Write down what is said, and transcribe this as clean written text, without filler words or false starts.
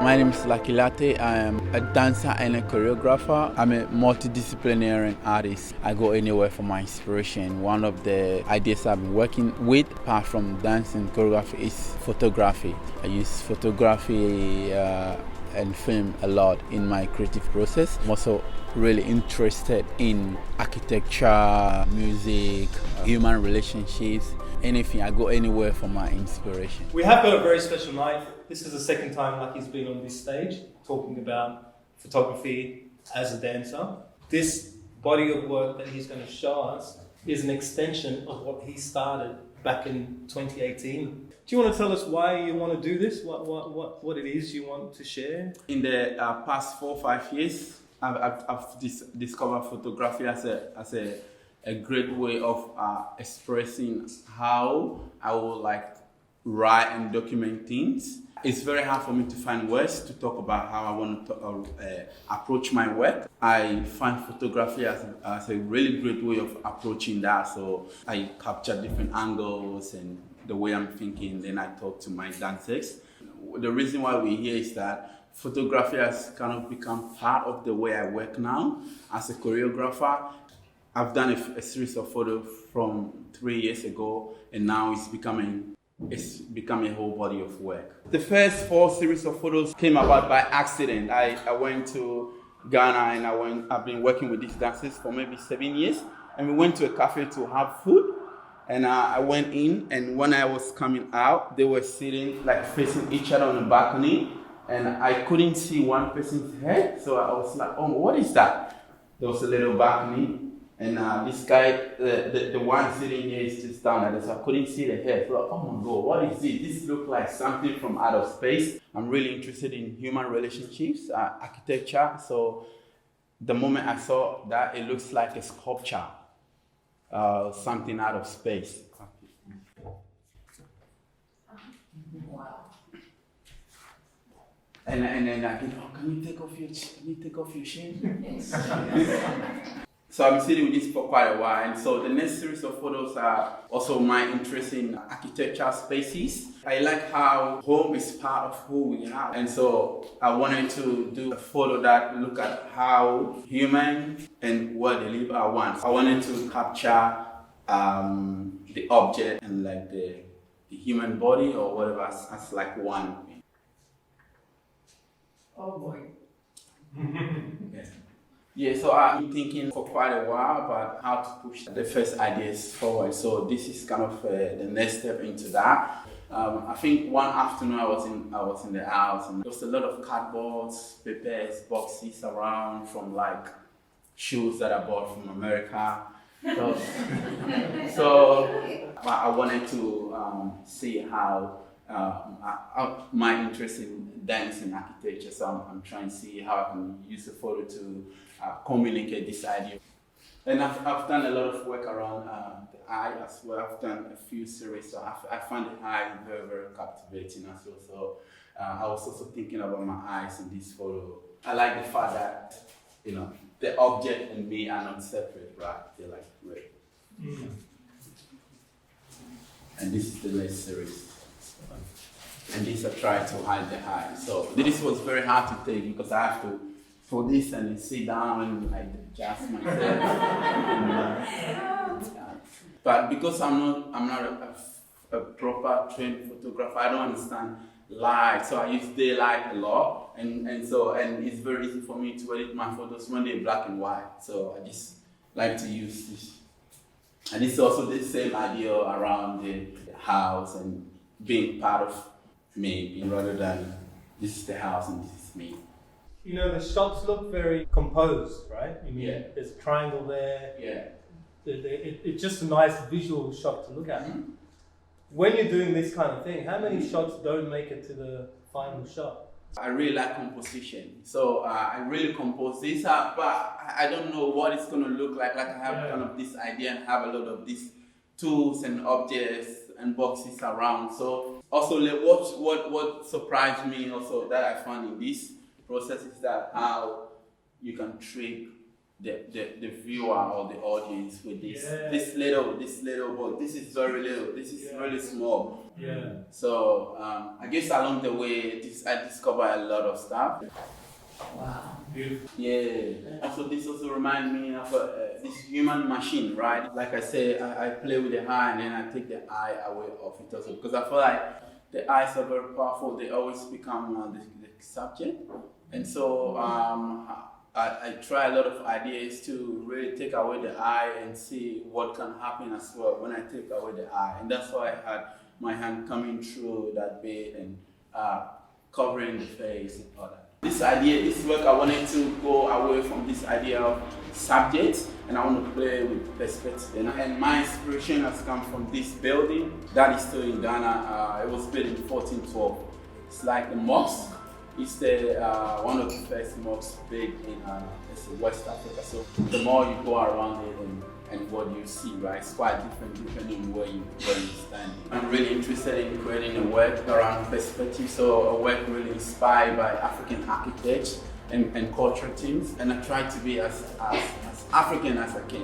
My name is Lucky Lartey. I am a dancer and a choreographer. I'm a multidisciplinary artist. I go anywhere for my inspiration. One of the ideas I've been working with, apart from dancing choreography, is photography. I use photography and film a lot in my creative process. I'm also really interested in architecture, music, human relationships, anything. I go anywhere for my inspiration. We have got a very special night. This is the second time Lucky's been on this stage talking about photography as a dancer. This body of work that he's going to show us is an extension of what he started back in 2018. Do you want to tell us why you want to do this? What it is you want to share? In the past 4 or 5 years, I've discovered photography as a great way of expressing how I would like write and document things. It's very hard for me to find words to talk about how I want to approach my work. I find photography as a really great way of approaching that. So I capture different angles and the way I'm thinking, then I talk to my dancers. The reason why we're here is that photography has kind of become part of the way I work now. As a choreographer, I've done a series of photos from 3 years ago, and now it's become a whole body of work. The first 4 series of photos came about by accident. I went to Ghana and I've been working with these dancers for maybe 7 years, and we went to a cafe to have food. And I went in, and when I was coming out, they were sitting like facing each other on the balcony, and I couldn't see one person's head. So I was like, oh, what is that? There was a little balcony. And this guy, the one sitting here is just down at this. So I couldn't see the head. So like, oh my God, what is this? This looks like something from outer space. I'm really interested in human relationships, architecture. So the moment I saw that, it looks like a sculpture, something out of space. Wow. And then I think, oh, can you take off your chain? So I've been sitting with this for quite a while, and so the next series of photos are also my interest in architecture spaces. I like how home is part of who we are, and so I wanted to do a photo that look at how human and where they live are one. I wanted to capture the object and like the human body or whatever as like one. Oh boy. Yes. Yeah, so I've been thinking for quite a while about how to push the first ideas forward. So this is kind of the next step into that. I think one afternoon I was in the house, and there was a lot of cardboards, papers, boxes around from like shoes that I bought from America. So I wanted to see how my interest in dance and architecture. So I'm trying to see how I can use the photo to communicate this idea. And I've done a lot of work around the eye as well. I've done a few series, so I find the eye very, very captivating as well. So I was also thinking about my eyes in this photo. I like the fact that, you know, the object and me are not separate, right? They're like, right. Mm-hmm. And this is the next series. And this I tried to hide the eye. So this was very hard to take because I have to for this and then sit down and like adjust myself. But because I'm not a proper trained photographer, I don't understand light. So I use daylight a lot, and it's very easy for me to edit my photos when they're black and white. So I just like to use this. And it's also the same idea around the house and being part of me, rather than this is the house and this is me. You know, the shots look very composed, right? I mean, yeah. There's a triangle there. Yeah. It's just a nice visual shot to look at. Mm-hmm. When you're doing this kind of thing, how many shots don't make it to the final shot? I really like composition. So I really compose this, but I don't know what it's going to look like. Like I have kind of this idea and have a lot of these tools and objects and boxes around. So also what surprised me also that I found in this process is that how you can trick the viewer or the audience with this little book. This is very little. This is really small. Yeah. So I guess along the way, I discovered a lot of stuff. Wow. Beautiful. Yeah. Also, this also reminds me of this human machine, right? Like I say, I play with the eye and then I take the eye away of it also because I feel like the eyes are very powerful. They always become the subject, and so I try a lot of ideas to really take away the eye and see what can happen as well when I take away the eye, and that's why I had my hand coming through that bit and covering the face and all that. This work, I wanted to go away from this idea of subject and I want to play with perspective. And my inspiration has come from this building that is still in Ghana. It was built in 1412. It's like the mosque. It's one of the first mosques built in West Africa. So the more you go around it and what you see, right, it's quite different depending on where you stand. I'm really interested in creating a work around perspective, so a work really inspired by African architects and cultural teams, and I try to be as African as I can.